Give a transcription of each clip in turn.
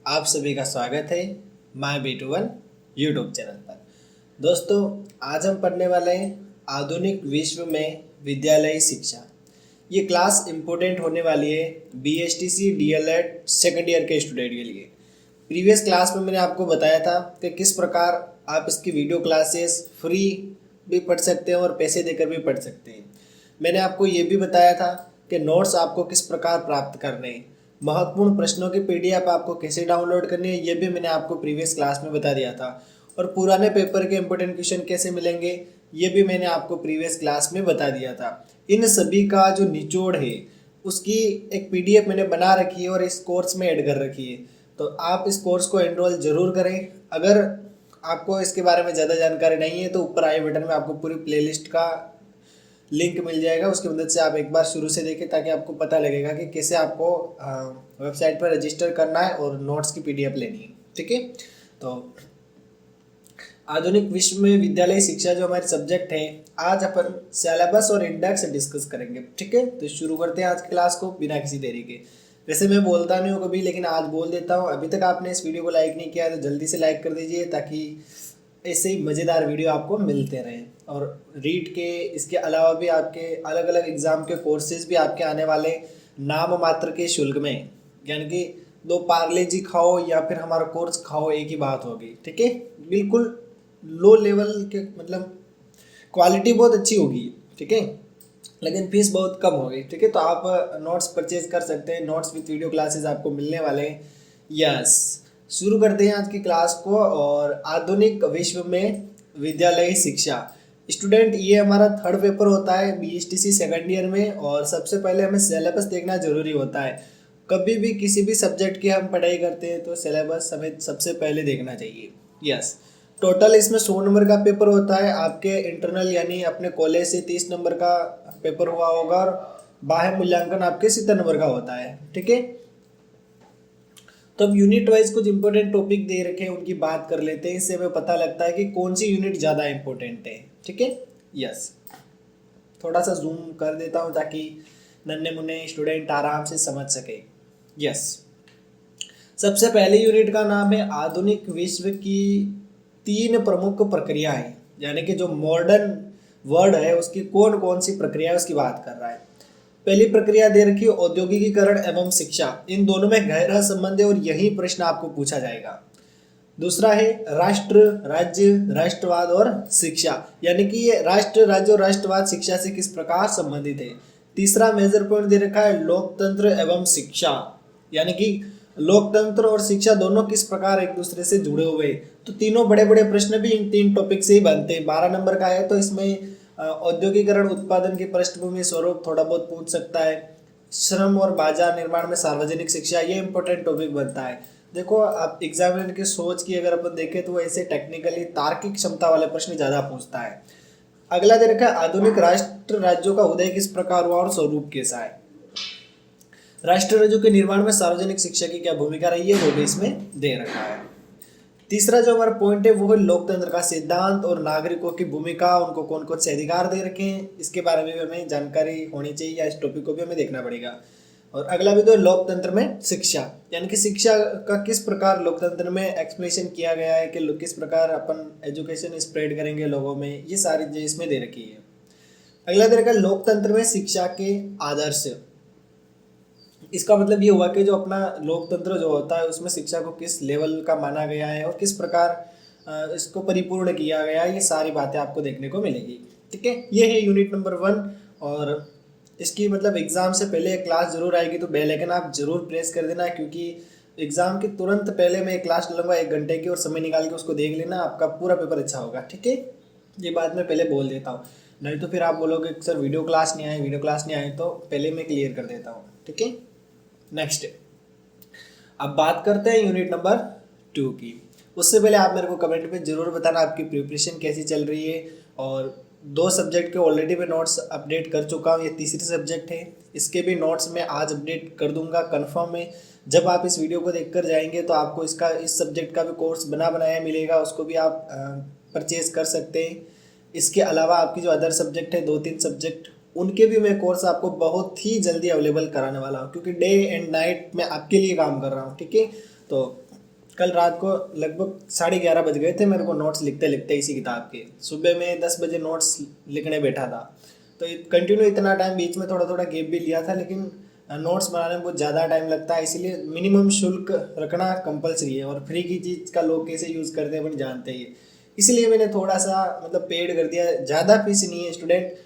आप सभी का स्वागत है माय B21 यूट्यूब चैनल पर। दोस्तों, आज हम पढ़ने वाले हैं आधुनिक विश्व में विद्यालयी शिक्षा। ये क्लास इम्पोर्टेंट होने वाली है BSTC DLED सेकेंड ईयर के स्टूडेंट के लिए। प्रीवियस क्लास में मैंने आपको बताया था कि किस प्रकार आप इसकी वीडियो क्लासेस फ्री भी पढ़ सकते हैं और पैसे देकर भी पढ़ सकते हैं। मैंने आपको ये भी बताया था कि नोट्स आपको किस प्रकार प्राप्त करने हैं, महत्वपूर्ण प्रश्नों की PDF आपको कैसे डाउनलोड करनी है, ये भी मैंने आपको प्रीवियस क्लास में बता दिया था। और पुराने पेपर के इंपॉर्टेंट क्वेश्चन कैसे मिलेंगे, ये भी मैंने आपको प्रीवियस क्लास में बता दिया था। इन सभी का जो निचोड़ है उसकी एक PDF मैंने बना रखी है और इस कोर्स में ऐड कर रखी है। तो आप इस कोर्स को एनरोल जरूर करें। अगर आपको इसके बारे में ज़्यादा जानकारी नहीं है तो ऊपर आई बटन में आपको पूरी प्लेलिस्ट का लिंक मिल जाएगा, उसकी मदद से आप एक बार शुरू से देखें ताकि आपको पता लगेगा कि कैसे आपको वेबसाइट पर रजिस्टर करना है और नोट्स की PDF लेनी है। ठीक है, तो आधुनिक विश्व में विद्यालय शिक्षा जो हमारे सब्जेक्ट है, आज अपन सिलेबस और इंडेक्स डिस्कस करेंगे। ठीक है, तो शुरू करते हैं आज की क्लास को बिना किसी देरी के। वैसे मैं बोलता नहीं हूँ कभी, लेकिन आज बोल देता हूँ। अभी तक आपने इस वीडियो को लाइक नहीं किया है तो जल्दी से लाइक कर दीजिए ताकि ऐसे ही मज़ेदार वीडियो आपको मिलते रहें। और रीड के इसके अलावा भी आपके अलग अलग एग्ज़ाम के कोर्सेज भी आपके आने वाले नाम मात्र के शुल्क में, यानी कि 2 पार्ले जी खाओ या फिर हमारा कोर्स खाओ, एक ही बात होगी। ठीक है, बिल्कुल लो लेवल के, मतलब क्वालिटी बहुत अच्छी होगी। ठीक है, लेकिन फीस बहुत कम होगी। ठीक है, तो आप नोट्स परचेज कर सकते हैं। नोट्स विथ वीडियो क्लासेस आपको मिलने वाले हैं। यस, शुरू करते हैं आज की क्लास को। और आधुनिक विश्व में विद्यालयी शिक्षा स्टूडेंट, ये हमारा थर्ड पेपर होता है BSTC सेकेंड ईयर में। और सबसे पहले हमें सिलेबस देखना जरूरी होता है। कभी भी किसी भी सब्जेक्ट की हम पढ़ाई करते हैं तो सिलेबस हमें सबसे पहले देखना चाहिए। यस, टोटल इसमें 100 नंबर का पेपर होता है। आपके इंटरनल यानी अपने कॉलेज से 30 नंबर का पेपर हुआ होगा और बाह्य मूल्यांकन आपके 70 नंबर का होता है। ठीक है, तो अब यूनिट वाइज कुछ इंपॉर्टेंट टॉपिक दे रखे हैं, उनकी बात कर लेते हैं। इससे हमें पता लगता है कि कौन सी यूनिट ज़्यादा इंपॉर्टेंट है। ठीक है, यस, थोड़ा सा जूम कर देता हूँ ताकि नन्हे मुन्ने स्टूडेंट आराम से समझ सके। यस, सबसे पहले यूनिट का नाम है आधुनिक विश्व की 3 प्रमुख प्रक्रियाएं, यानी कि जो मॉडर्न वर्ड है उसकी कौन कौन सी प्रक्रिया है उसकी बात कर रहा है। पहली प्रक्रिया दे रखी है औद्योगिकीकरण एवं शिक्षा। इन दोनों में गहरा संबंध है और यही प्रश्न आपको पूछा जाएगा। दूसरा है राष्ट्र, राज्य, राष्ट्रवाद और शिक्षा, यानी कि ये राष्ट्र, राज्य और राष्ट्रवाद शिक्षा से किस प्रकार संबंधित है। तीसरा मेजर पॉइंट दे रखा है लोकतंत्र एवं शिक्षा, यानी कि लोकतंत्र और शिक्षा दोनों किस प्रकार एक दूसरे से जुड़े हुए हैं। तो तीनों बड़े बड़े प्रश्न भी इन 3 टॉपिक से ही बनते हैं। 12 नंबर का है तो इसमें औद्योगिकरण उत्पादन की पृष्ठभूमि स्वरूप थोड़ा बहुत पूछ सकता है। श्रम और बाजार निर्माण में सार्वजनिक शिक्षा, ये इंपॉर्टेंट टॉपिक बनता है। देखो, आप एग्जामिनर की सोच की अगर अपन देखें तो ऐसे टेक्निकली तार्किक क्षमता वाले प्रश्न ज़्यादा पूछता है। अगला दे रखा है आधुनिक राष्ट्र राज्यों का उदय किस प्रकार हुआ और स्वरूप कैसा है। राष्ट्र राज्यों के निर्माण में सार्वजनिक शिक्षा की क्या भूमिका रही है वो भी इसमें दे रखा है। तीसरा जो हमारा पॉइंट है वो है लोकतंत्र का सिद्धांत और नागरिकों की भूमिका, उनको कौन कौन से अधिकार दे रखे हैं, इसके बारे में भी हमें जानकारी होनी चाहिए या इस टॉपिक को भी हमें देखना पड़ेगा। और अगला भी तो लोकतंत्र में शिक्षा, यानी कि शिक्षा का किस प्रकार लोकतंत्र में एक्सप्लेनेशन किया गया है कि किस प्रकार अपन एजुकेशन स्प्रेड करेंगे लोगों में, ये सारी चीज़ इसमें दे रखी है। अगला दे रखा है लोकतंत्र में शिक्षा के आदर्श। इसका मतलब ये हुआ कि जो अपना लोकतंत्र जो होता है उसमें शिक्षा को किस लेवल का माना गया है और किस प्रकार इसको परिपूर्ण किया गया है, ये सारी बातें आपको देखने को मिलेगी। ठीक है, ये है यूनिट नंबर 1। और इसकी मतलब एग्ज़ाम से पहले क्लास जरूर आएगी, तो बेल आइकन आप जरूर प्रेस कर देना, क्योंकि एग्ज़ाम के तुरंत पहले मैं क्लास डालूंगा 1 घंटे की, और समय निकाल के उसको देख लेना, आपका पूरा पेपर अच्छा होगा। ठीक है, ये बात मैं पहले बोल देता हूँ, नहीं तो फिर आप बोलोगे सर वीडियो क्लास नहीं आए, वीडियो क्लास नहीं आए, तो पहले मैं क्लियर कर देता हूँ। ठीक है, नेक्स्ट अब बात करते हैं यूनिट नंबर 2 की। उससे पहले आप मेरे को कमेंट पे जरूर बताना आपकी प्रिपरेशन कैसी चल रही है। और 2 सब्जेक्ट के ऑलरेडी मैं नोट्स अपडेट कर चुका हूँ, ये तीसरी सब्जेक्ट है, इसके भी नोट्स मैं आज अपडेट कर दूंगा कन्फर्म है। जब आप इस वीडियो को देखकर जाएंगे तो आपको इसका इस सब्जेक्ट का भी कोर्स बना बनाया मिलेगा, उसको भी आप परचेज कर सकते हैं। इसके अलावा आपकी जो अदर सब्जेक्ट है 2-3 सब्जेक्ट, उनके भी मैं कोर्स आपको बहुत ही जल्दी अवेलेबल कराने वाला हूँ, क्योंकि डे एंड नाइट मैं आपके लिए काम कर रहा हूँ। ठीक है, तो कल रात को लगभग 11:30 बज गए थे मेरे को नोट्स लिखते लिखते इसी किताब के। सुबह में 10 बजे नोट्स लिखने बैठा था, तो कंटिन्यू इतना टाइम, बीच में थोड़ा थोड़ा गैप भी लिया था, लेकिन नोट्स बनाने में बहुत ज़्यादा टाइम लगता है, इसीलिए मिनिमम शुल्क रखना कंपलसरी है। और फ्री की चीज़ का लोग कैसे यूज़ करते हैं अपन जानते ही, इसलिए मैंने थोड़ा सा मतलब पेड कर दिया। ज़्यादा फीस नहीं है स्टूडेंट,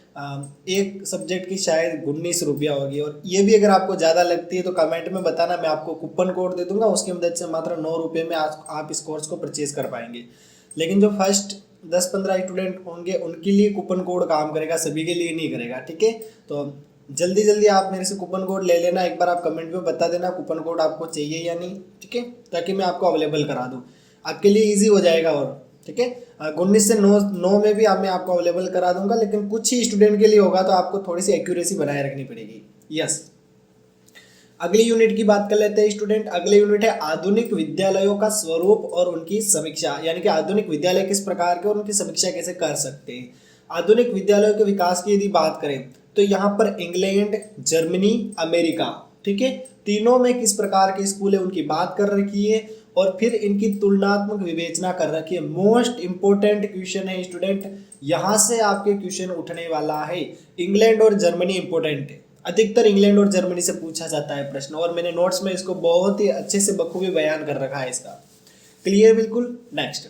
एक सब्जेक्ट की शायद 19 रुपया होगी। और ये भी अगर आपको ज़्यादा लगती है तो कमेंट में बताना, मैं आपको कूपन कोड दे दूंगा, उसकी मदद से मात्र 9 रुपये में आप इस कोर्स को परचेज कर पाएंगे। लेकिन जो फर्स्ट 10-15 स्टूडेंट होंगे उनके लिए कूपन कोड काम करेगा, सभी के लिए नहीं करेगा, ठीक है। तो जल्दी जल्दी आप मेरे से कूपन कोड ले लेना, एक बार आप कमेंट में बता देना कूपन कोड आपको चाहिए या नहीं, ठीक है, ताकि मैं आपको अवेलेबल करा दूँ, आपके लिए ईजी हो जाएगा। और ठीक है, 19 से 9 में भी मैं आपको अवेलेबल करा दूंगा, लेकिन कुछ ही स्टूडेंट के लिए होगा, तो आपको थोड़ी सी एक्यूरेसी बनाए रखनी पड़ेगी। यस, अगली यूनिट की बात कर लेते हैं स्टूडेंट। अगली यूनिट है आधुनिक विद्यालयों का स्वरूप और उनकी समीक्षा, यानी कि आधुनिक विद्यालय किस प्रकार के और उनकी समीक्षा कैसे कर सकते हैं। आधुनिक विद्यालयों के विकास की यदि बात करें तो यहाँ पर इंग्लैंड, जर्मनी, अमेरिका, ठीक है, तीनों में किस प्रकार के स्कूल है उनकी बात कर रखी है, और फिर इनकी तुलनात्मक विवेचना कर रखी है। मोस्ट इंपोर्टेंट क्वेश्चन है स्टूडेंट, यहाँ से आपके क्वेश्चन उठने वाला है। इंग्लैंड और जर्मनी इंपोर्टेंट है, अधिकतर इंग्लैंड और जर्मनी से पूछा जाता है प्रश्न, और मैंने नोट्स में इसको बहुत ही अच्छे से बखूबी बयान कर रखा है इसका। क्लियर बिल्कुल। नेक्स्ट,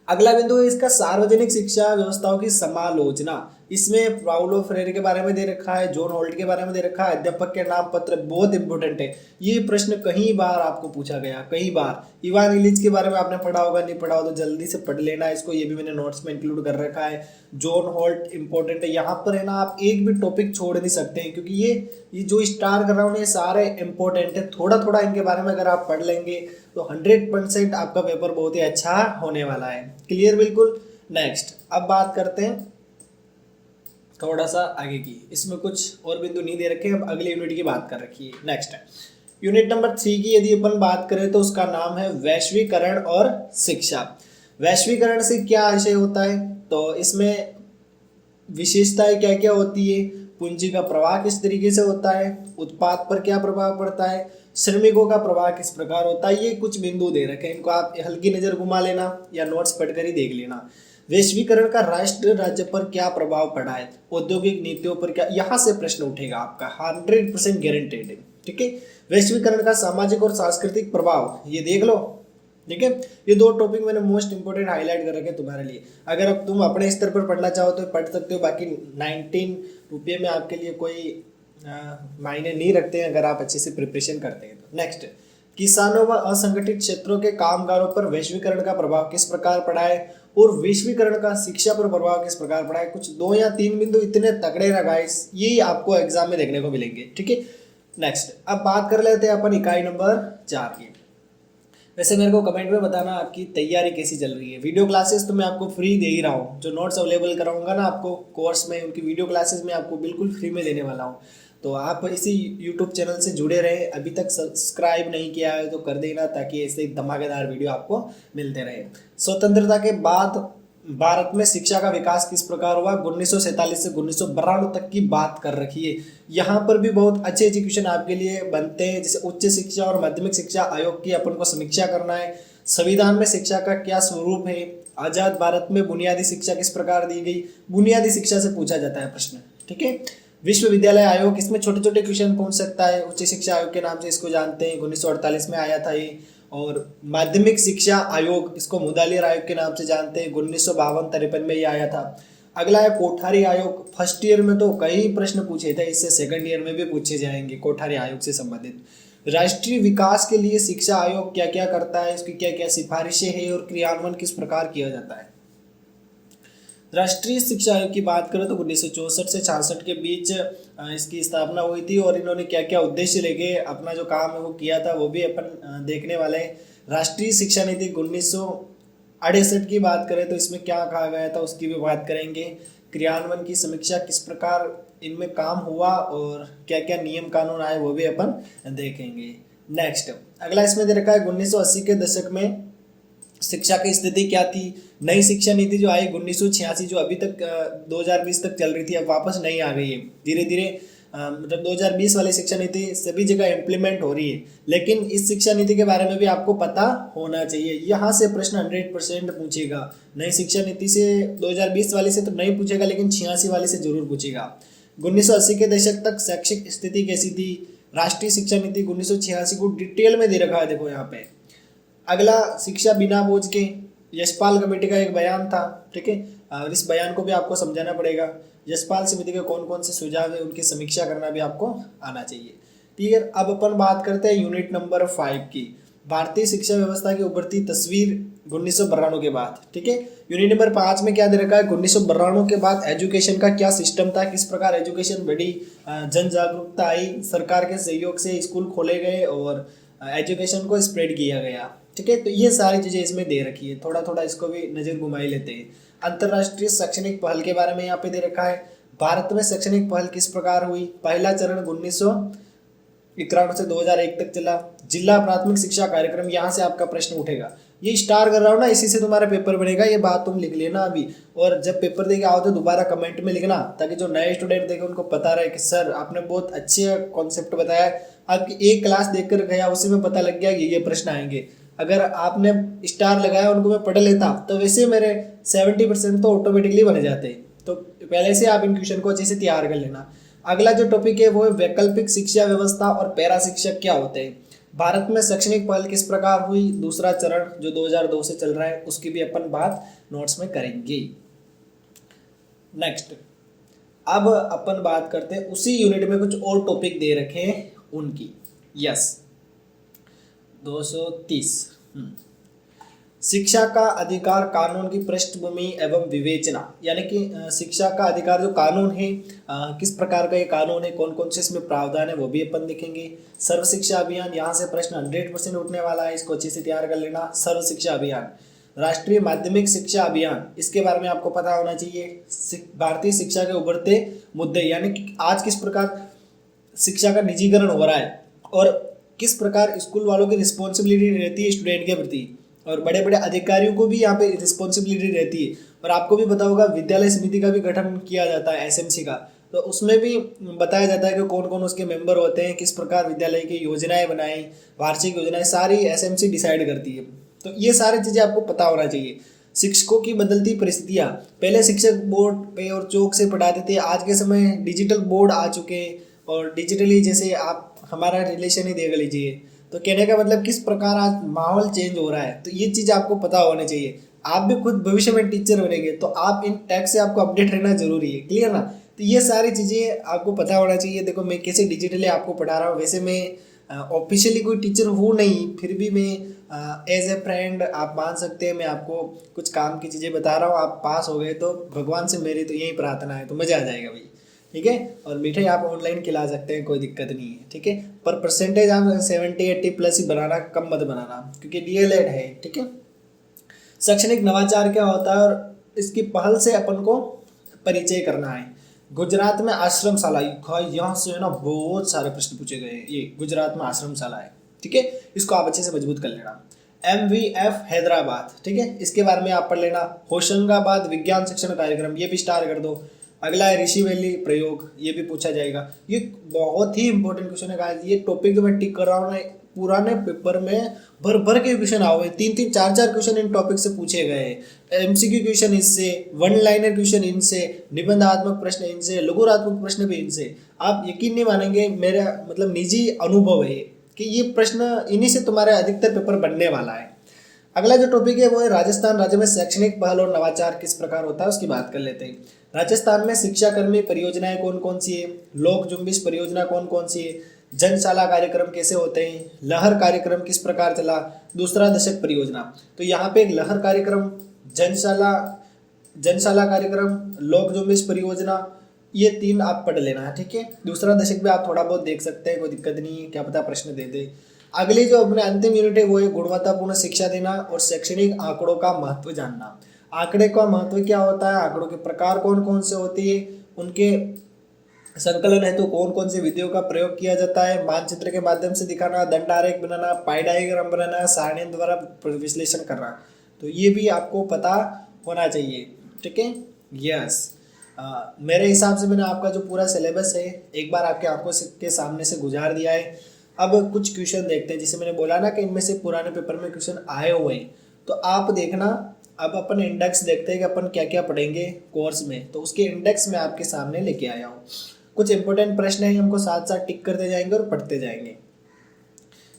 अगला बिंदु है इसका सार्वजनिक शिक्षा व्यवस्थाओं की समालोचना। इसमें पाउलो फ्रेरे के बारे में दे रखा है, जॉन होल्ट के बारे में दे रखा है, अध्यापक के नाम पत्र बहुत इंपॉर्टेंट है। ये प्रश्न कई बार आपको पूछा गया, कई बार। इवान इलिच के बारे में आपने पढ़ा होगा, नहीं पढ़ा हो तो जल्दी से पढ़ लेना इसको, ये भी मैंने नोट्स में इंक्लूड कर रखा है। जॉन होल्ट इंपॉर्टेंट है, यहाँ पर है ना, आप एक भी टॉपिक छोड़ नहीं सकते हैं, क्योंकि ये जो स्टार कर रहा हूँ ये सारे इंपॉर्टेंट है। थोड़ा थोड़ा इनके बारे में अगर आप पढ़ लेंगे तो 100% आपका पेपर बहुत ही अच्छा होने वाला है। क्लियर बिल्कुल। नेक्स्ट, अब बात करते हैं थोड़ा सा आगे की, इसमें कुछ और बिंदु नहीं दे रखे, अब अगली यूनिट की बात कर रखी है। नेक्स्ट है यूनिट नंबर 3 की यदि अपन बात करें तो उसका नाम है वैश्वीकरण और शिक्षा। वैश्वीकरण से क्या आशय होता है, तो इसमें विशेषताएं क्या क्या होती है, पूंजी का प्रवाह किस तरीके से होता है, उत्पाद पर क्या प्रभाव पड़ता है, श्रमिकों का प्रवाह किस प्रकार होता है, ये कुछ बिंदु दे रखे हैं, इनको आप हल्की नजर घुमा लेना या नोट्स पढ़कर ही देख लेना। वैश्वीकरण का राष्ट्र राज्य पर क्या प्रभाव पड़ा है, औद्योगिक नीतियों पर क्या, यहाँ से प्रश्न उठेगा आपका 100% गारंटेड है, ठीक है। वैश्वीकरण का सामाजिक और सांस्कृतिक प्रभाव, ये देख लो, ठीक है। ये 2 टॉपिक मैंने मोस्ट इंपोर्टेंट हाईलाइट कर रखे तुम्हारे लिए। अगर अब तुम अपने स्तर पर पढ़ना चाहो तो पढ़ सकते हो, बाकी 19 रुपये में आपके लिए कोई मायने नहीं रखते हैं अगर आप अच्छे से प्रिपरेशन करते हैं तो। नेक्स्ट, किसानों व असंगठित क्षेत्रों के कामगारों पर वैश्वीकरण का प्रभाव किस प्रकार पड़ा है, और वैश्वीकरण का शिक्षा पर प्रभाव किस प्रकार पड़ा है। कुछ 2 या 3 बिंदु इतने तगड़े ना गाइस, यही आपको एग्जाम में देखने को मिलेंगे, ठीक है। नेक्स्ट, अब बात कर लेते हैं अपन इकाई नंबर 4 की। वैसे मेरे को कमेंट में बताना आपकी तैयारी कैसी चल रही है। वीडियो क्लासेस तो मैं आपको फ्री दे ही रहा हूँ, जो नोट्स अवेलेबल कराऊंगा ना आपको कोर्स में, उनकी वीडियो क्लासेस में आपको बिल्कुल फ्री में देने वाला हूँ। तो आप इसी यूट्यूब चैनल से जुड़े रहे, अभी तक सब्सक्राइब नहीं किया है तो कर देना, ताकि ऐसे धमाकेदार वीडियो आपको मिलते रहे। स्वतंत्रता के बाद भारत में शिक्षा का विकास किस प्रकार हुआ, 1947 से 1992 तक की बात कर रखी है। यहाँ पर भी बहुत अच्छे अच्छे क्वेश्चन आपके लिए बनते हैं, जैसे उच्च शिक्षा और माध्यमिक शिक्षा आयोग की अपन को समीक्षा करना है। संविधान में शिक्षा का क्या स्वरूप है, आजाद भारत में बुनियादी शिक्षा किस प्रकार दी गई, बुनियादी शिक्षा से पूछा जाता है प्रश्न, ठीक है। विश्वविद्यालय आयोग, इसमें छोटे छोटे क्वेश्चन पूछ सकता है। उच्च शिक्षा आयोग के नाम से इसको जानते हैं, 1948 में आया था ये। और माध्यमिक शिक्षा आयोग, इसको मुदालियर आयोग के नाम से जानते हैं, 1952-53 में ये आया था। अगला है कोठारी आयोग, फर्स्ट ईयर में तो कई प्रश्न पूछे थे, इससे सेकंड ईयर में भी पूछे जाएंगे कोठारी आयोग से संबंधित। राष्ट्रीय विकास के लिए शिक्षा आयोग क्या क्या करता है, इसकी क्या क्या सिफारिशें हैं और क्रियान्वयन किस प्रकार किया जाता है। राष्ट्रीय शिक्षा आयोग की बात करें तो 1964 से 66 के बीच इसकी स्थापना हुई थी, और इन्होंने क्या क्या उद्देश्य लेके अपना जो काम है वो किया था, वो भी अपन देखने वाले हैं। राष्ट्रीय शिक्षा नीति 1968 की बात करें तो इसमें क्या कहा गया था उसकी भी बात करेंगे। क्रियान्वयन की समीक्षा किस प्रकार इनमें काम हुआ और क्या क्या नियम कानून आए वो भी अपन देखेंगे। नेक्स्ट, अगला इसमें दे रखा है 1980 के दशक में शिक्षा की स्थिति क्या थी। नई शिक्षा नीति जो आई 1986, जो अभी तक 2020 तक चल रही थी, अब वापस नहीं आ गई है। धीरे धीरे मतलब 2020 वाली शिक्षा नीति सभी जगह इम्प्लीमेंट हो रही है, लेकिन इस शिक्षा नीति के बारे में भी आपको पता होना चाहिए। यहाँ से प्रश्न 100% पूछेगा। नई शिक्षा नीति से 2020 वाली से तो नहीं पूछेगा, लेकिन 86 वाली से जरूर पूछेगा। 1980 के दशक तक शैक्षिक स्थिति कैसी थी, राष्ट्रीय शिक्षा नीति 1986 को डिटेल में दे रखा है, देखो यहाँ पे। अगला, शिक्षा बिना बोझ के, यशपाल कमेटी का एक बयान था, ठीक है। और इस बयान को भी आपको समझाना पड़ेगा। यशपाल समिति के कौन कौन से सुझाव है उनकी समीक्षा करना भी आपको आना चाहिए, ठीक है। अब अपन बात करते हैं यूनिट नंबर 5 की, भारतीय शिक्षा व्यवस्था की उभरती तस्वीर 1992 के बाद, ठीक है। यूनिट नंबर 5 में क्या दे रखा है, 1992 के बाद एजुकेशन का क्या सिस्टम था, किस प्रकार एजुकेशन बढ़ी, जन जागरूकता आई, सरकार के सहयोग से स्कूल खोले गए और एजुकेशन को स्प्रेड किया गया, ठीक है। तो ये सारी चीज़ें इसमें दे रखी है, थोड़ा थोड़ा इसको भी नज़र घुमाई लेते हैं। अंतर्राष्ट्रीय शैक्षणिक पहल के बारे में यहाँ पे दे रखा है, भारत में शैक्षणिक पहल किस प्रकार हुई, पहला चरण 1991 से 2001 तक चला। जिला प्राथमिक शिक्षा कार्यक्रम, यहाँ से आपका प्रश्न उठेगा, ये स्टार कर रहा हूँ ना, इसी से तुम्हारा पेपर बनेगा, ये बात तुम लिख लेना अभी। और जब पेपर देके आओ तो दोबारा कमेंट में लिखना, ताकि जो नए स्टूडेंट देखे उनको पता रहे कि सर आपने बहुत अच्छे कॉन्सेप्ट बताया, आपकी एक क्लास देखकर गया उसी में पता लग गया कि ये प्रश्न आएंगे। अगर आपने स्टार लगाया उनको मैं पढ़ लेता तो वैसे मेरे 70% तो ऑटोमेटिकली बन जाते। तो पहले से आप इन क्वेश्चन को अच्छे से तैयार कर लेना। अगला जो टॉपिक है वो है वैकल्पिक शिक्षा व्यवस्था और पैरा शिक्षक क्या होते हैं। भारत में शैक्षणिक पहल किस प्रकार हुई, दूसरा चरण जो 2002 से चल रहा है, उसकी भी अपन बात नोट्स में करेंगे। नेक्स्ट, अब अपन बात करते हैं उसी यूनिट में कुछ और टॉपिक दे रखे हैं उनकी। यस, 230 शिक्षा का अधिकार कानून की पृष्ठभूमि एवं विवेचना, यानी कि शिक्षा का अधिकार जो कानून है, किस प्रकार का ये कानून है, कौन कौन से इसमें प्रावधान है, वो भी अपन देखेंगे। सर्व शिक्षा अभियान, यहाँ से प्रश्न 100% उठने वाला है, इसको अच्छे से तैयार कर लेना। सर्व शिक्षा अभियान, राष्ट्रीय माध्यमिक शिक्षा अभियान, इसके बारे में आपको पता होना चाहिए। भारतीय शिक्षा के उभरते मुद्दे, यानी कि आज किस प्रकार शिक्षा का निजीकरण हो रहा है और किस प्रकार स्कूल वालों की रिस्पॉन्सिबिलिटी रहती है स्टूडेंट के प्रति, और बड़े बड़े अधिकारियों को भी यहाँ पे रिस्पॉन्सिबिलिटी रहती है। और आपको भी पता होगा विद्यालय समिति का भी गठन किया जाता है, एसएमसी का, तो उसमें भी बताया जाता है कि कौन कौन उसके मेंबर होते हैं, किस प्रकार विद्यालय की योजनाएं बनाई, वार्षिक योजनाएं सारी एसएमसी डिसाइड करती है। तो ये सारी चीज़ें आपको पता होना चाहिए। शिक्षकों की बदलती परिस्थितियाँ, पहले शिक्षक बोर्ड पे और चौक से पढ़ाते थे, आज के समय डिजिटल बोर्ड आ चुके हैं और डिजिटली जैसे आप हमारा रिलेशन ही देख लीजिए। तो कहने का मतलब किस प्रकार आज माहौल चेंज हो रहा है, तो ये चीज़ आपको पता होनी चाहिए। आप भी खुद भविष्य में टीचर बनेंगे तो आप इन टैग से आपको अपडेट रहना जरूरी है, क्लियर ना। तो ये सारी चीज़ें आपको पता होना चाहिए। देखो मैं कैसे डिजिटली आपको पढ़ा रहा हूँ, वैसे मैं ऑफिशियली कोई टीचर हूँ नहीं, फिर भी मैं एज ए फ्रेंड आप मान सकते हैं, मैं आपको कुछ काम की चीज़ें बता रहा हूँ। आप पास हो गए तो भगवान से मेरी तो यही प्रार्थना है, तो मज़ा आ जाएगा भाई, ठीक है। और मिठाई आप ऑनलाइन खिला सकते हैं, कोई दिक्कत नहीं है, ठीक है। पर परसेंटेज आप 70-80 प्लस ही बनाना, कम मत बनाना, क्योंकि डीएलएड है, ठीक है। शैक्षणिक नवाचार क्या होता है और इसकी पहल से अपन को परिचय करना है। गुजरात में आश्रमशाला, यहाँ से ना बहुत सारे प्रश्न पूछे गए हैं। ये गुजरात में आश्रमशाला है, ठीक है, इसको आप अच्छे से मजबूत कर लेना। MVF हैदराबाद, ठीक है, इसके बारे में आप पढ़ लेना। होशंगाबाद विज्ञान शिक्षण कार्यक्रम, ये भी स्टार कर दो। अगला है ऋषि वैली प्रयोग, ये भी पूछा जाएगा। ये बहुत ही इंपॉर्टेंट क्वेश्चन है गाइस, ये टॉपिक जो मैं टिक कर रहा हूँ ना, पुराने पेपर में भर भर के क्वेश्चन आए हुए, 3-3 4-4 क्वेश्चन इन टॉपिक से पूछे गए हैं। MCQ क्वेश्चन इससे, वन लाइनर क्वेश्चन इनसे, निबंधात्मक प्रश्न इनसे, लघुरात्मक प्रश्न भी इनसे। आप यकीन नहीं मानेंगे, मेरा मतलब निजी अनुभव है कि ये प्रश्न इन्हीं से तुम्हारे अधिकतर पेपर बनने वाला है। अगला जो टॉपिक है वो है राजस्थान राज्य में शैक्षणिक पहल और नवाचार किस प्रकार होता है, उसकी बात कर लेते हैं। राजस्थान में शिक्षाकर्मी परियोजनाएं कौन कौन सी है, लोक जुम्बिश परियोजना कौन कौन सी है, जनशाला कार्यक्रम कैसे होते हैं, लहर कार्यक्रम किस प्रकार चला, दूसरा दशक परियोजना। तो यहाँ पे एक लहर कार्यक्रम, जनशाला कार्यक्रम, लोक जुम्बिश परियोजना, ये 3 आप पढ़ लेना है, ठीक है। दूसरा दशक भी आप थोड़ा बहुत देख सकते हैं, कोई दिक्कत नहीं है, क्या पता प्रश्न दे दे। अगली जो अपने अंतिम यूनिट है वो है गुणवत्तापूर्ण शिक्षा देना और शैक्षणिक आंकड़ों का महत्व जानना। आंकड़े का महत्व क्या होता है, आंकड़ों के प्रकार कौन कौन से होती है, उनके संकलन है तो कौन कौन सी विधियों का प्रयोग किया जाता है, मानचित्र के माध्यम से दिखाना, दंड आरेख बनाना, पाई डायग्राम बनाना, सारणी द्वारा विश्लेषण करना, तो ये भी आपको पता होना चाहिए, ठीक है। यस, मेरे हिसाब से मैंने आपका जो पूरा सिलेबस है एक बार आपके आंखों के सामने से गुजार दिया है। अब कुछ क्वेश्चन देखते हैं, जिसे मैंने बोला ना कि इनमें से पुराने पेपर में क्वेश्चन आए हुए हैं, तो आप देखना। अब अपन इंडेक्स देखते हैं कि अपन क्या क्या पढ़ेंगे कोर्स में, तो उसके इंडेक्स में आपके सामने लेके आया हूँ। कुछ इंपॉर्टेंट प्रश्न है, हमको साथ साथ टिक करते जाएंगे और पढ़ते जाएंगे।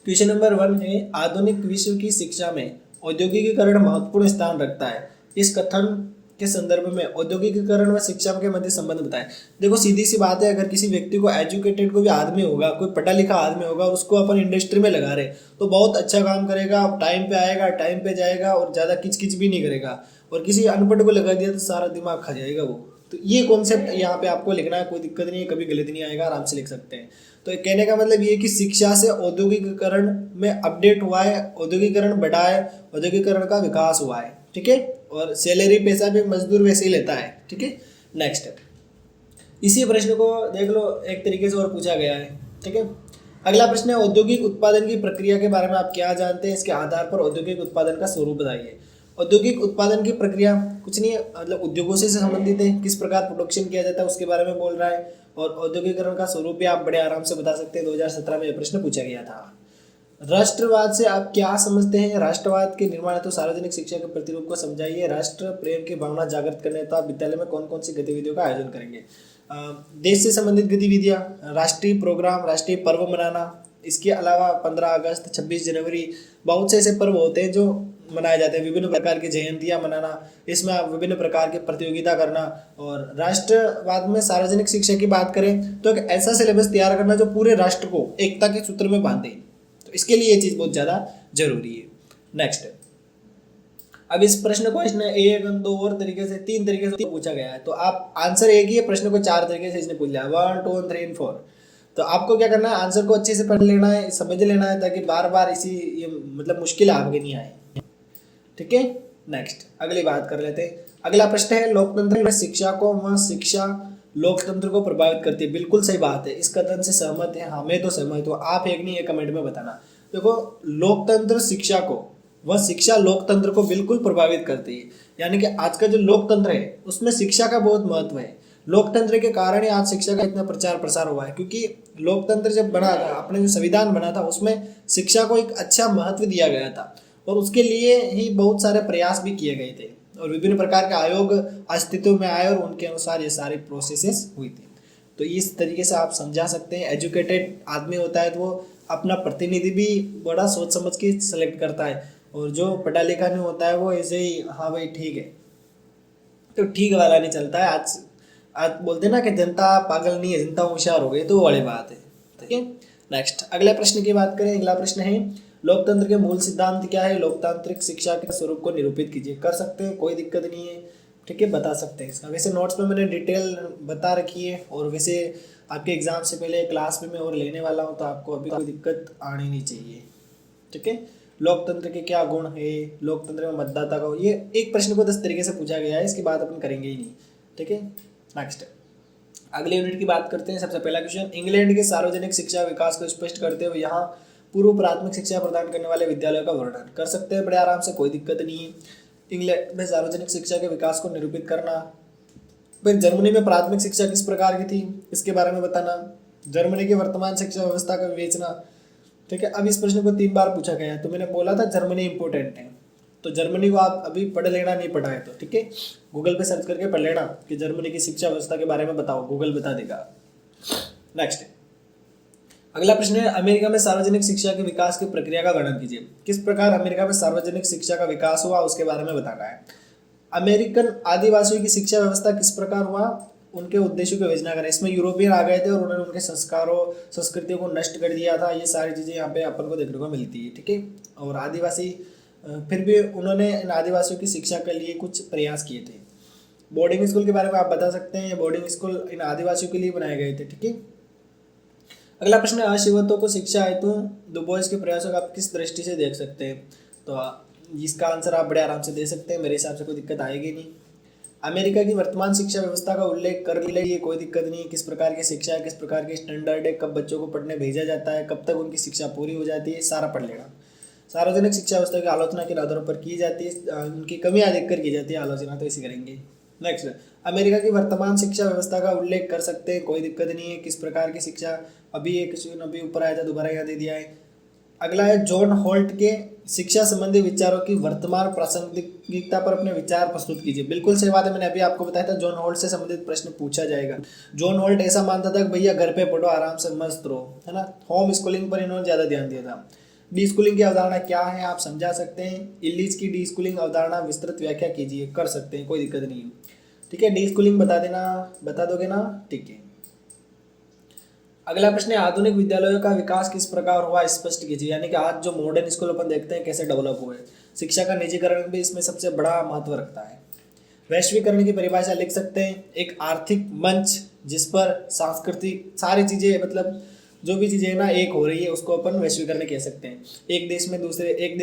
क्वेश्चन नंबर 1 है, आधुनिक विश्व की शिक्षा में औद्योगिकीकरण महत्वपूर्ण स्थान रखता है। इस कथन के संदर्भ में औद्योगिकीकरण व शिक्षा के मध्य संबंध बताएं। देखो सीधी सी बात है, अगर किसी व्यक्ति को एजुकेटेड कोई भी आदमी होगा, कोई पढ़ा लिखा आदमी होगा और उसको अपन इंडस्ट्री में लगा रहे तो बहुत अच्छा काम करेगा, टाइम पे आएगा, टाइम पे जाएगा और ज़्यादा किचकिच भी नहीं करेगा। और किसी अनपढ़ को लगा दिया तो सारा दिमाग खा जाएगा वो। तो ये कॉन्सेप्ट यहाँ पे आपको लिखना है, कोई दिक्कत नहीं है, कभी गलत नहीं आएगा, आराम से लिख सकते हैं। तो कहने का मतलब ये कि शिक्षा से औद्योगिकीकरण में अपडेट हुआ है, औद्योगिकीकरण बढ़ा है, औद्योगिकीकरण का विकास हुआ है, ठीक है। और सैलरी पैसा भी मजदूर वैसे ही लेता है, ठीक है। नेक्स्ट, इसी प्रश्न को देख लो, एक तरीके से और पूछा गया है, ठीक है। अगला प्रश्न है, औद्योगिक उत्पादन की प्रक्रिया के बारे में आप क्या जानते हैं, इसके आधार पर औद्योगिक उत्पादन का स्वरूप बताइए। औद्योगिक उत्पादन की प्रक्रिया कुछ नहीं है, मतलब उद्योगों से संबंधित है, किस प्रकार प्रोडक्शन किया जाता है उसके बारे में बोल रहा है। और औद्योगिकरण का स्वरूप भी आप बड़े आराम से बता सकते हैं, 2017 में यह प्रश्न पूछा गया था। राष्ट्रवाद से आप क्या समझते हैं, राष्ट्रवाद के निर्माण हेतु सार्वजनिक शिक्षा के प्रतिरूप को समझाइए। राष्ट्र प्रेम की भावना जागृत करने हेतु आप विद्यालय में कौन कौन सी गतिविधियों का आयोजन करेंगे। देश से संबंधित गतिविधियां, राष्ट्रीय प्रोग्राम, राष्ट्रीय पर्व मनाना, इसके अलावा 15 अगस्त, 26 जनवरी, बहुत से ऐसे पर्व होते हैं जो मनाए जाते हैं, विभिन्न प्रकार की जयंतियां मनाना, इसमें आप विभिन्न प्रकार की प्रतियोगिता करना। और राष्ट्रवाद में सार्वजनिक शिक्षा की बात करें तो एक ऐसा सिलेबस तैयार करना जो पूरे राष्ट्र को एकता के सूत्र में बांधे, तो इसके लिए ये चीज़ बहुत ज़्यादा जरूरी है। नेक्स्ट, अब इस प्रश्न को इसने एक दो और तरीके से, तीन तरीके से पूछा गया है, तो आप आंसर एक ही है, प्रश्न को चार तरीके से इसने पूछ लिया, 1 2 3 4। तो आपको क्या करना है, आंसर को अच्छे से पढ़ लेना है, समझ लेना है, ताकि बार बार इसी ये मतलब मुश्किल आपके नहीं आए, ठीक है। नेक्स्ट, अगली बात कर लेते हैं। अगला प्रश्न है, लोकतंत्र में शिक्षा को व शिक्षा लोकतंत्र को प्रभावित करती है। बिल्कुल सही बात है, इस कथन से सहमत है, हमें तो सहमत हो, आप एक नहीं, एक कमेंट में बताना। देखो, लोकतंत्र शिक्षा को व शिक्षा लोकतंत्र को बिल्कुल प्रभावित करती है। यानी कि आज का जो लोकतंत्र है उसमें शिक्षा का बहुत महत्व है। लोकतंत्र के कारण ही आज शिक्षा का इतना प्रचार प्रसार हुआ है, क्योंकि लोकतंत्र जब बना था, अपने जो संविधान बना था, उसमें शिक्षा को एक अच्छा महत्व दिया गया था और उसके लिए ही बहुत सारे प्रयास भी किए गए थे और विभिन्न प्रकार के आयोग अस्तित्व में आए और उनके अनुसार ये सारी प्रोसेसेस हुई थी। तो इस तरीके से आप समझा सकते हैं, एजुकेटेड आदमी होता है तो वो अपना प्रतिनिधि भी बड़ा सोच समझ के सेलेक्ट करता है, और जो पढ़ा लिखा नहीं होता है वो ऐसे ही हाँ भाई ठीक है, तो ठीक वाला नहीं चलता है। आज आज बोलते हैं ना कि जनता पागल नहीं है, जनता होशियार हो गई, तो वो वाली बात है, ठीक है। नेक्स्ट, अगले प्रश्न की बात करें। अगला प्रश्न है, लोकतंत्र के मूल सिद्धांत क्या है, लोकतांत्रिक शिक्षा के स्वरूप को निरूपित कीजिए। कर सकते हैं, कोई दिक्कत नहीं है, ठीक है, बता सकते हैं इसका। वैसे नोट्स में मैंने डिटेल बता रखी है, और वैसे आपके एग्जाम से पहले क्लास में मैं और लेने वाला हूँ, तो आपको अभी कोई दिक्कत आनी नहीं चाहिए, ठीक है। लोकतंत्र के क्या गुण है, लोकतंत्र में मतदाता का, ये एक प्रश्न को 10 तरीके से पूछा गया है, इसकी बात अपन करेंगे ही नहीं, ठीक है। नेक्स्ट, अगले यूनिट की बात करते हैं। सबसे पहला क्वेश्चन, इंग्लैंड के सार्वजनिक शिक्षा विकास को स्पष्ट करते हुए यहाँ पूर्व प्राथमिक शिक्षा प्रदान करने वाले विद्यालयों का वर्णन। कर सकते हैं बड़े आराम से, कोई दिक्कत नहीं है। इंग्लैंड में सार्वजनिक शिक्षा के विकास को निरूपित करना। फिर जर्मनी में प्राथमिक शिक्षा किस प्रकार की थी, इसके बारे में बताना। जर्मनी की वर्तमान शिक्षा व्यवस्था का विवेचना, ठीक है। अब इस प्रश्न को 3 बार पूछा गया है, तो मैंने बोला था जर्मनी इंपॉर्टेंट है, तो जर्मनी को आप अभी पढ़ लेना, नहीं पढ़ा है तो ठीक है, गूगल पे सर्च करके पढ़ लेना कि जर्मनी की शिक्षा व्यवस्था के बारे में बताओ, गूगल बता देगा। नेक्स्ट, अगला प्रश्न है, अमेरिका में सार्वजनिक शिक्षा के विकास की प्रक्रिया का वर्णन कीजिए। किस प्रकार अमेरिका में सार्वजनिक शिक्षा का विकास हुआ, उसके बारे में बताना है। अमेरिकन आदिवासियों की शिक्षा व्यवस्था किस प्रकार हुआ, उनके उद्देश्यों की योजना करें। इसमें यूरोपियन आ गए थे और उन्होंने उनके संस्कारों संस्कृतियों को नष्ट कर दिया था। ये सारी चीज़ें यहाँ पे अपन को देखने को मिलती है, ठीक है। और आदिवासी, फिर भी उन्होंने इन आदिवासियों की शिक्षा के लिए कुछ प्रयास किए थे। बोर्डिंग स्कूल के बारे में आप बता सकते हैं, ये बोर्डिंग स्कूल इन आदिवासियों के लिए बनाए गए थे, ठीक है। अगला प्रश्न है, अशिवतों को शिक्षा हेतु दुबोइस के प्रयासों का आप किस दृष्टि से देख सकते हैं। तो इसका आंसर आप बड़े आराम से दे सकते हैं, मेरे हिसाब से कोई दिक्कत आएगी नहीं। अमेरिका की वर्तमान शिक्षा व्यवस्था का उल्लेख कर लीजिए, कोई दिक्कत नहीं है। किस प्रकार की शिक्षा है, किस प्रकार की स्टैंडर्ड है, कब बच्चों को पढ़ने भेजा जाता है, कब तक उनकी शिक्षा पूरी हो जाती है, सारा पढ़ लेना। सार्वजनिक शिक्षा व्यवस्था की आलोचना के आधारों पर की जाती है, उनकी कमियां देखकर की जाती है आलोचना, तो इसे करेंगे। नेक्स्ट, अमेरिका की वर्तमान शिक्षा व्यवस्था का उल्लेख कर सकते हैं, कोई दिक्कत नहीं है। किस प्रकार की शिक्षा, अभी एक क्वेश्चन अभी ऊपर आया था, दोबारा यहाँ दे दिया है। अगला है जॉन होल्ट के शिक्षा संबंधी विचारों की वर्तमान प्रासंगिकता पर अपने विचार प्रस्तुत कीजिए। बिल्कुल सही बात है, मैंने अभी आपको बताया था जॉन होल्ट से संबंधित प्रश्न पूछा जाएगा। जॉन होल्ट ऐसा मानता था कि भैया घर पे पढ़ो, आराम से मस्त रहो, है ना। होम स्कूलिंग पर इन्होंने ज़्यादा ध्यान दिया था। डी स्कूलिंग की अवधारणा क्या है, आप समझा सकते हैं। इलीज की डी स्कूलिंग अवधारणा विस्तृत व्याख्या कीजिए, कर सकते हैं, कोई दिक्कत नहीं है। ठीक है, डी स्कूलिंग बता देना, बता दोगे ना, ठीक है। अगला प्रश्न है आधुनिक विद्यालयों का विकास किस प्रकार हुआ, स्पष्ट कीजिए। यानी कि आज जो मॉडर्न स्कूल अपन देखते हैं कैसे डेवलप हुए। शिक्षा का निजीकरण भी इसमें सबसे बड़ा महत्व रखता है। वैश्वीकरण की परिभाषा लिख सकते हैं, एक आर्थिक मंच जिस पर सांस्कृतिक सारी चीजें, मतलब जो भी चीजें ना एक हो रही है, उसको अपन वैश्वीकरण कह सकते हैं। एक देश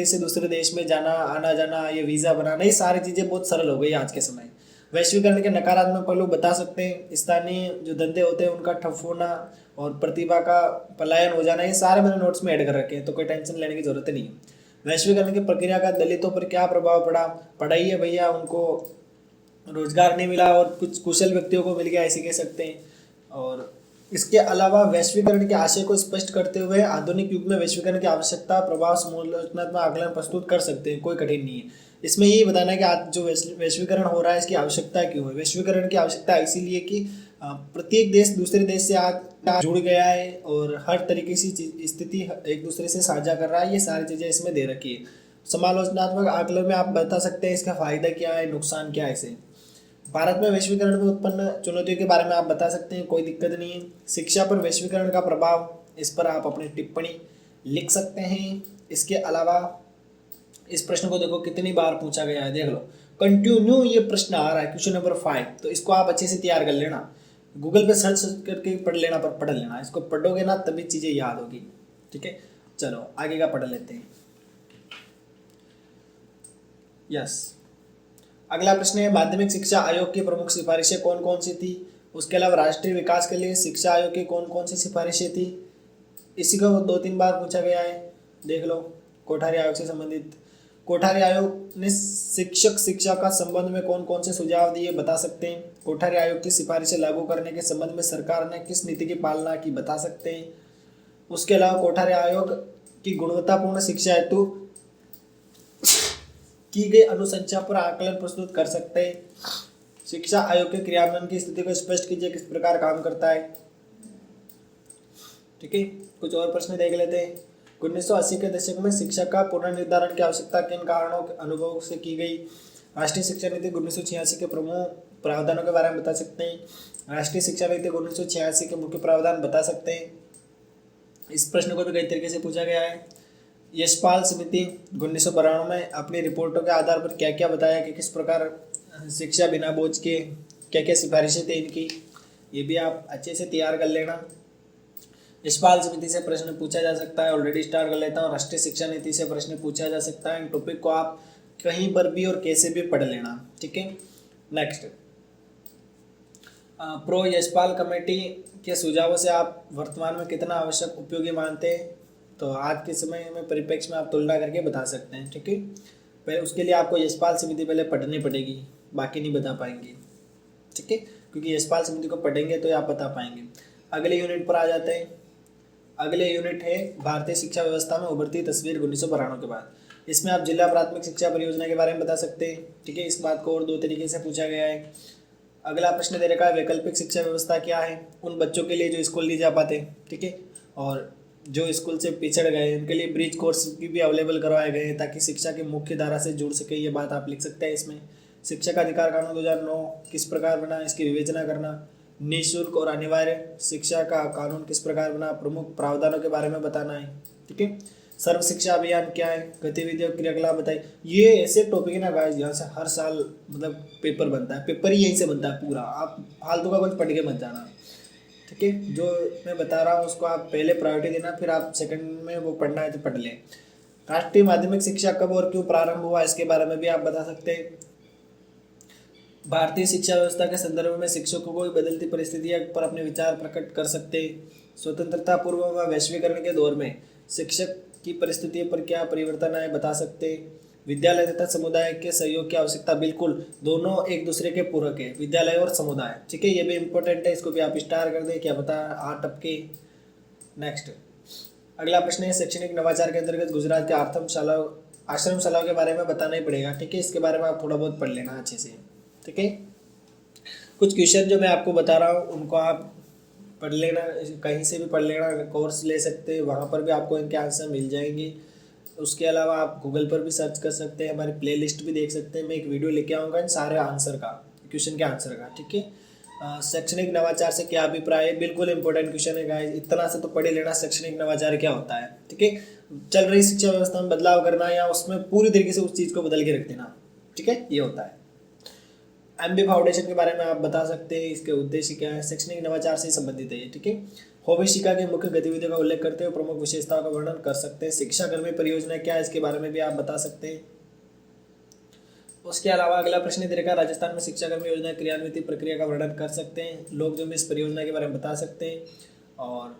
से दूसरे देश में जाना, आना जाना, ये वीजा बनाना, ये सारी चीजें बहुत सरल हो गई आज के समय। वैश्वीकरण के नकारात्मक पहलू बता सकते हैं, स्थानीय जो धंधे होते हैं उनका ठप होना और प्रतिभा का पलायन हो जाना, ये सारे मैंने नोट्स में ऐड कर रखे हैं, तो कोई टेंशन लेने की जरूरत नहीं है। वैश्वीकरण की प्रक्रिया का दलितों पर क्या प्रभाव पड़ा, पढ़ाई है भैया, उनको रोजगार नहीं मिला और कुछ कुशल व्यक्तियों को मिल गया, ऐसे कह सकते हैं। और इसके अलावा वैश्वीकरण के आशय को स्पष्ट करते हुए आधुनिक युग में वैश्वीकरण की आवश्यकता प्रभाव समूहात्मक आकलन प्रस्तुत कर सकते हैं, कोई कठिन नहीं है। इसमें यही बताना है कि आज जो वैश्वीकरण हो रहा है इसकी आवश्यकता क्यों है। वैश्वीकरण की आवश्यकता इसीलिए कि प्रत्येक देश दूसरे देश से आज जुड़ गया है और हर तरीके की स्थिति एक दूसरे से साझा कर रहा है, ये सारी चीज़ें इसमें दे रखी है। समालोचनात्मक आकलन में आप बता सकते हैं इसका फायदा क्या है, नुकसान क्या है। इसे भारत में वैश्वीकरण में उत्पन्न चुनौतियों के बारे में आप बता सकते हैं, कोई दिक्कत नहीं है। शिक्षा पर वैश्वीकरण का प्रभाव, इस पर आप अपनी टिप्पणी लिख सकते हैं। इसके अलावा इस प्रश्न को देखो कितनी बार पूछा गया है, देख लो कंटिन्यू ये प्रश्न आ रहा है, क्वेश्चन नंबर 5। तो इसको आप अच्छे से तैयार कर लेना, गूगल पे सर्च करके पढ़ लेना, इसको पढ़ोगे ना तभी चीज़ें याद होगी। ठीक है, चलो आगे का पढ़ लेते हैं। यस, अगला प्रश्न है माध्यमिक शिक्षा आयोग की प्रमुख सिफारिशें कौन कौन सी थी। उसके अलावा राष्ट्रीय विकास के लिए शिक्षा आयोग की कौन कौन सी सिफारिशें थी, इसी को 2-3 बार पूछा गया है, देख लो। कोठारी आयोग से संबंधित, कोठारी आयोग ने शिक्षक शिक्षा का संबंध में कौन कौन से सुझाव दिए, बता सकते हैं। कोठारी आयोग की सिफारिशें लागू करने के संबंध में सरकार ने किस नीति की पालना की, बता सकते हैं। उसके अलावा कोठारी आयोग की गुणवत्तापूर्ण शिक्षा हेतु की गई अनुशंसा पर आकलन प्रस्तुत कर सकते हैं। शिक्षा आयोग के क्रियान्वयन की स्थिति को स्पष्ट कीजिए, किस प्रकार काम करता है। ठीक है, कुछ और प्रश्न देख लेते हैं। 1980 के दशक में शिक्षा का पुनर्निर्धारण की आवश्यकता किन कारणों के अनुभव से की गई। राष्ट्रीय शिक्षा नीति 1986 के प्रमुख प्रावधानों के बारे में बता सकते हैं। राष्ट्रीय शिक्षा नीति 1986 के मुख्य प्रावधान बता सकते हैं। इस प्रश्न को भी कई तरीके से पूछा गया है। यशपाल समिति 1992 में अपनी रिपोर्टों के आधार पर क्या क्या बताया कि किस प्रकार शिक्षा बिना बोझ के, क्या क्या सिफारिशें थी इनकी, ये भी आप अच्छे से तैयार कर लेना। यशपाल समिति से प्रश्न पूछा जा सकता है, ऑलरेडी स्टार्ट कर लेता हूँ। राष्ट्रीय शिक्षा नीति से प्रश्न पूछा जा सकता है। इन टॉपिक को आप कहीं पर भी और कैसे भी पढ़ लेना। ठीक है, नेक्स्ट, प्रो यशपाल कमेटी के सुझावों से आप वर्तमान में कितना आवश्यक उपयोगी मानते हैं, तो आज के समय में परिप्रेक्ष्य में आप तुलना करके बता सकते हैं। ठीक है, पहले उसके लिए आपको यशपाल समिति पहले पढ़नी पड़ेगी, बाकी नहीं बता पाएंगे। ठीक है, क्योंकि यशपाल समिति को पढ़ेंगे तो आप बता पाएंगे। अगले यूनिट पर आ जाते हैं। अगले यूनिट है भारतीय शिक्षा व्यवस्था में उभरती तस्वीर 1992 के बाद। इसमें आप जिला प्राथमिक शिक्षा परियोजना के बारे में बता सकते हैं। ठीक है, इस बात को और 2 तरीके से पूछा गया है। अगला प्रश्न दे रखा है वैकल्पिक शिक्षा व्यवस्था क्या है, उन बच्चों के लिए जो स्कूल नहीं जा पाते। ठीक है, और जो स्कूल से पिछड़ गए उनके लिए ब्रिज कोर्स भी अवेलेबल करवाए गए हैं ताकि शिक्षा की मुख्य धारा से जुड़ सके, ये बात आप लिख सकते हैं इसमें। शिक्षा का अधिकार कानून 2009 किस प्रकार बना, इसकी विवेचना करना। निःशुल्क और अनिवार्य शिक्षा का कानून किस प्रकार बना, प्रमुख प्रावधानों के बारे में बताना है। ठीक है, सर्व शिक्षा अभियान क्या है, गतिविधियों क्रियाकलाप बताइए। ये ऐसे टॉपिक है ना गाइस, यहाँ से हर साल मतलब पेपर बनता है, पेपर ही यहीं से बनता है पूरा, आप फालतू का कुछ पढ़ के मत जाना। ठीक है, जो मैं बता रहा हूँ उसको आप पहले प्रायोरिटी देना, फिर आप सेकंड में वो पढ़ना है तो पढ़ लें। राष्ट्रीय माध्यमिक शिक्षा कब और क्यों प्रारंभ हुआ, इसके बारे में भी आप बता सकते हैं। भारतीय शिक्षा व्यवस्था के संदर्भ में शिक्षकों को बदलती परिस्थितियों पर अपने विचार प्रकट कर सकते हैं। स्वतंत्रता पूर्व व वैश्वीकरण के दौर में शिक्षक की परिस्थितियों पर क्या परिवर्तन आए, बता सकते हैं। विद्यालय तथा समुदाय के सहयोग की आवश्यकता, बिल्कुल दोनों एक दूसरे के पूरक है, विद्यालय और समुदाय। ठीक है, ये भी इंपॉर्टेंट है, इसको भी आप स्टार कर दें, क्या पता आठ टपके। नेक्स्ट अगला प्रश्न है, शैक्षणिक नवाचार के अंतर्गत गुजरात के आश्रमशालाओं के बारे में बताना ही पड़ेगा। ठीक है, इसके बारे में आप थोड़ा बहुत पढ़ लेना अच्छे से। ठीक है, कुछ क्वेश्चन जो मैं आपको बता रहा हूँ उनको आप पढ़ लेना, कहीं से भी पढ़ लेना, कोर्स ले सकते हैं, वहाँ पर भी आपको इनके आंसर मिल जाएंगे। उसके अलावा आप गूगल पर भी सर्च कर सकते हैं, हमारी प्लेलिस्ट भी देख सकते हैं। मैं एक वीडियो लेके आऊँगा इन सारे आंसर का, क्वेश्चन के आंसर का। ठीक है, शैक्षणिक नवाचार से क्या अभिप्राय है, बिल्कुल इंपॉर्टेंट क्वेश्चन है गाइस, इतना से तो पढ़े लेना शैक्षणिक नवाचार क्या होता है। ठीक है, चल रही शिक्षा व्यवस्था में बदलाव करना या उसमें पूरी तरीके से उस चीज़ को बदल के रख देना। ठीक है, ये होता है। एमबी फाउंडेशन के बारे में आप बता सकते हैं, इसके उद्देश्य क्या है, शैक्षणिक नवाचार से संबंधित है। ठीक है, होविशिका की मुख्य गतिविधियों का उल्लेख करते हुए प्रमुख विशेषताओं का वर्णन कर सकते हैं। शिक्षा कर्मी परियोजना क्या है, इसके बारे में भी आप बता सकते हैं। उसके अलावा अगला प्रश्न दे रखा है, राजस्थान में शिक्षा कर्मी योजना क्रियान्वित प्रक्रिया का वर्णन कर सकते हैं। लोग जो भी इस परियोजना के बारे में बता सकते हैं। और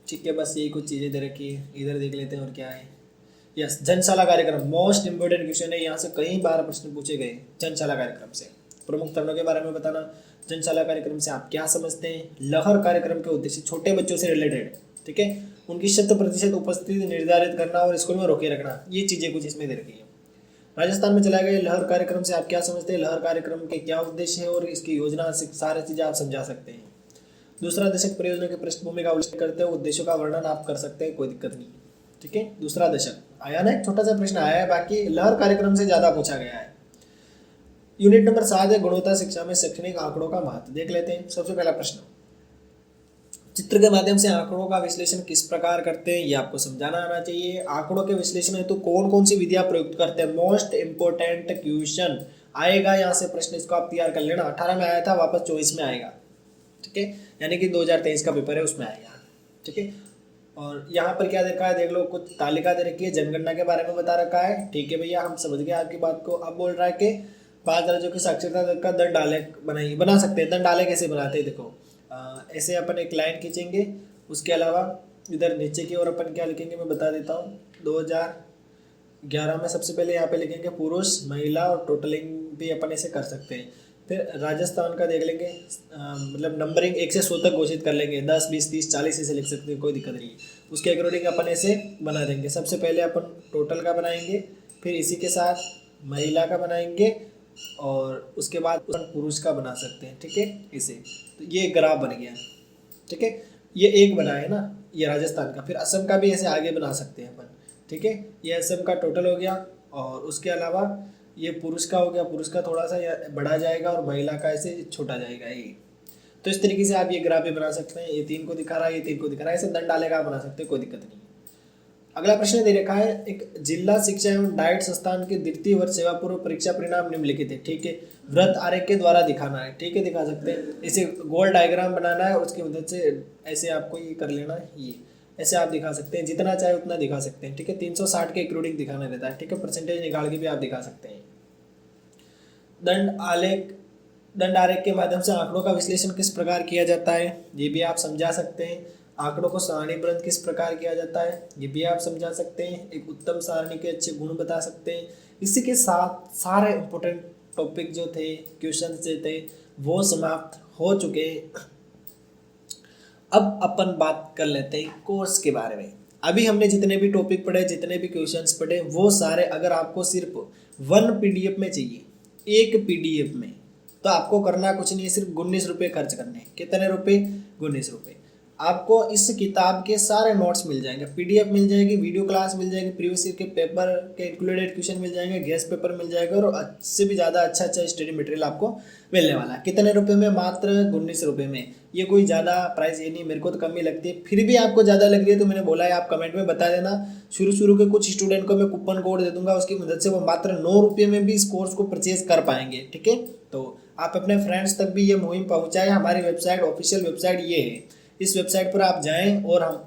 ठीक है, बस यही कुछ चीज़ें दे रखी है, इधर देख लेते हैं और क्या है। यस, जनशाला कार्यक्रम मोस्ट इंपोर्टेंट क्वेश्चन है, यहाँ से कई बार प्रश्न पूछे गए। जनशाला कार्यक्रम से प्रमुख चरणों के बारे में बताना। जनशाला कार्यक्रम से आप क्या समझते हैं। लहर कार्यक्रम के उद्देश्य छोटे बच्चों से रिलेटेड। ठीक है, उनकी 100% उपस्थिति निर्धारित करना और स्कूल में रोके रखना, ये चीज़ें कुछ इसमें दे रखी है। राजस्थान में चलाए गए लहर कार्यक्रम से आप क्या समझते हैं, लहर कार्यक्रम के क्या उद्देश्य है और इसकी योजना से सारी चीज़ें आप समझा सकते हैं। दूसरा दशक परियोजना की पृष्ठभूमि का उल्लेख करते हुए उद्देश्यों का वर्णन आप कर सकते हैं, कोई दिक्कत नहीं। ठीक है, दूसरा दशक आया ना, एक छोटा सा प्रश्न आया है, बाकी लहर कार्यक्रम से ज़्यादा पूछा गया है। यूनिट नंबर 7 है, गुणवत्ता शिक्षा में शैक्षणिक आंकड़ों का महत्व। देख लेते हैं। सबसे पहला प्रश्न, चित्र के माध्यम से आंकड़ों का विश्लेषण किस प्रकार करते हैं, ये आपको समझाना आना चाहिए। आंकड़ों के विश्लेषण हेतु कौन कौन सी विधियां प्रयुक्त करते हैं, मोस्ट इंपोर्टेंट क्वेश्चन आएगा यहाँ से प्रश्न, इसको आप तैयार कर लेना। 18 में आया था, वापस 24 में आएगा। ठीक है, यानी कि 2023 का पेपर है, उसमें आएगा। ठीक है, और यहाँ पर क्या देखा है, देख लो, कुछ तालिका दे रखी है, जनगणना के बारे में बता रखा है। ठीक है भैया, हम समझ गए आपकी बात को। अब बोल रहा है कि 5 राज्यों की साक्षरता दर का दंड आलेख बना सकते हैं। दंड आलेख कैसे बनाते हैं, देखो ऐसे अपन एक लाइन खींचेंगे, उसके अलावा इधर नीचे की ओर अपन क्या लिखेंगे मैं बता देता हूँ। 2011 में सबसे पहले यहाँ पे लिखेंगे पुरुष महिला और टोटलिंग भी अपन ऐसे कर सकते हैं। फिर राजस्थान का देख लेंगे, मतलब नंबरिंग 1 से 100 तक घोषित कर लेंगे, 10 20 30 40 ऐसे लिख सकते हैं, कोई दिक्कत नहीं है। उसके अकॉर्डिंग अपन ऐसे बना देंगे। सबसे पहले अपन टोटल का बनाएंगे, फिर इसी के साथ महिला का बनाएंगे और उसके बाद पुरुष का बना सकते हैं। ठीक है, इसे तो ये ग्राफ बन गया। ठीक है, ये एक बना है ना, ये राजस्थान का। फिर असम का भी ऐसे आगे बना सकते हैं अपन। ठीक है, ये असम का टोटल हो गया और उसके अलावा ये पुरुष का हो गया, पुरुष का थोड़ा सा बढ़ा जाएगा और महिला का ऐसे छोटा जाएगा ये। तो इस तरीके से आप ये ग्राफ भी बना सकते हैं। ये 3 को दिखा रहा है, ये 3 को दिखा रहा है, ऐसे दंड डालेगा आप बना सकते हैं, कोई दिक्कत नहीं। अगला प्रश्न दे रखा है, एक जिला शिक्षा एवं डाइट संस्थान के द्वितीय वर्ष सेवा पूर्व परीक्षा परिणाम निम्नलिखित है। ठीक है, वृत्त आरेख के द्वारा दिखाना है। ठीक है, दिखा सकते हैं। इसे गोल डायग्राम बनाना है और उसकी मदद से ऐसे आपको ये कर लेना है, ये ऐसे आप दिखा सकते हैं, जितना चाहे उतना दिखा सकते हैं। ठीक है, 360 के इंक्लूडिंग दिखाना रहता है। ठीक है, परसेंटेज निकाल के भी आप दिखा सकते हैं। दंड आरेख के माध्यम से आंकड़ों का विश्लेषण किस प्रकार किया जाता है, ये भी आप समझा सकते हैं। आंकड़ों को सारणीबद्ध किस प्रकार किया जाता है, ये भी आप समझा सकते हैं। एक उत्तम सारणी के अच्छे गुण बता सकते हैं। इसी के साथ सारे इंपॉर्टेंट टॉपिक जो थे, क्वेश्चन जो थे, वो समाप्त हो चुके हैं। अब अपन बात कर लेते हैं कोर्स के बारे में। अभी हमने जितने भी टॉपिक पढ़े, जितने भी क्वेश्चंस पढ़े, वो सारे अगर आपको सिर्फ 1 PDF में चाहिए, एक PDF में, तो आपको करना कुछ नहीं है, सिर्फ 19 रुपये खर्च करने हैं। कितने रुपये? 19 रुपये। आपको इस किताब के सारे नोट्स मिल जाएंगे, PDF मिल जाएगी, वीडियो क्लास मिल जाएगी, प्रीवियस ईयर के पेपर के इंक्लूडेड क्वेश्चन मिल जाएंगे, गेस्ट पेपर मिल जाएगा और अच्छे भी ज़्यादा अच्छा स्टडी मटेरियल आपको मिलने वाला है। कितने रुपये में? मात्र 19 रुपये में। ये कोई ज़्यादा प्राइस ये नहीं, मेरे को तो कम ही लगती है। फिर भी आपको ज़्यादा लग रही है तो मैंने बोला है आप कमेंट में बता देना। शुरू के कुछ स्टूडेंट को मैं कूपन कोड दे दूंगा, उसकी मदद से वो मात्र 9 रुपये में भी इस कोर्स को परचेज कर पाएंगे। ठीक है, तो आप अपने फ्रेंड्स तक भी ये मुहिम पहुँचाएं। हमारी वेबसाइट, ऑफिशियल वेबसाइट ये है। इस वेबसाइट पर आप जाएं और हम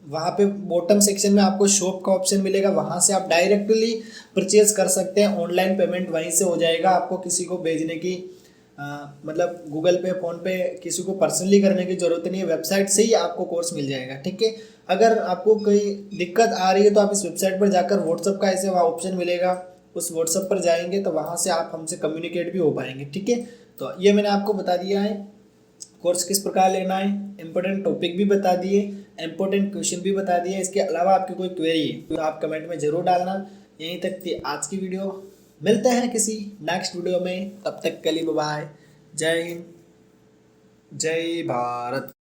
वहाँ पे बॉटम सेक्शन में आपको शॉप का ऑप्शन मिलेगा, वहाँ से आप डायरेक्टली परचेज कर सकते हैं। ऑनलाइन पेमेंट वहीं से हो जाएगा, आपको किसी को भेजने की मतलब गूगल पे, फ़ोन पे किसी को पर्सनली करने की ज़रूरत नहीं है। वेबसाइट से ही आपको कोर्स मिल जाएगा। ठीक है, अगर आपको कोई दिक्कत आ रही है तो आप इस वेबसाइट पर जाकर व्हाट्सअप का ऐसे वहाँ ऑप्शन मिलेगा, उस व्हाट्सएप पर जाएंगे तो वहाँ से आप हमसे कम्युनिकेट भी हो पाएंगे। ठीक है, तो ये मैंने आपको बता दिया है कोर्स किस प्रकार लेना है, इंपॉर्टेंट टॉपिक भी बता दिए, इंपॉर्टेंट क्वेश्चन भी बता दिए। इसके अलावा आपकी कोई क्वेरी है तो आप कमेंट में ज़रूर डालना। यहीं तक थी आज की वीडियो, मिलते हैं किसी नेक्स्ट वीडियो में, तब तक के लिए बाय। जय हिंद, जय भारत।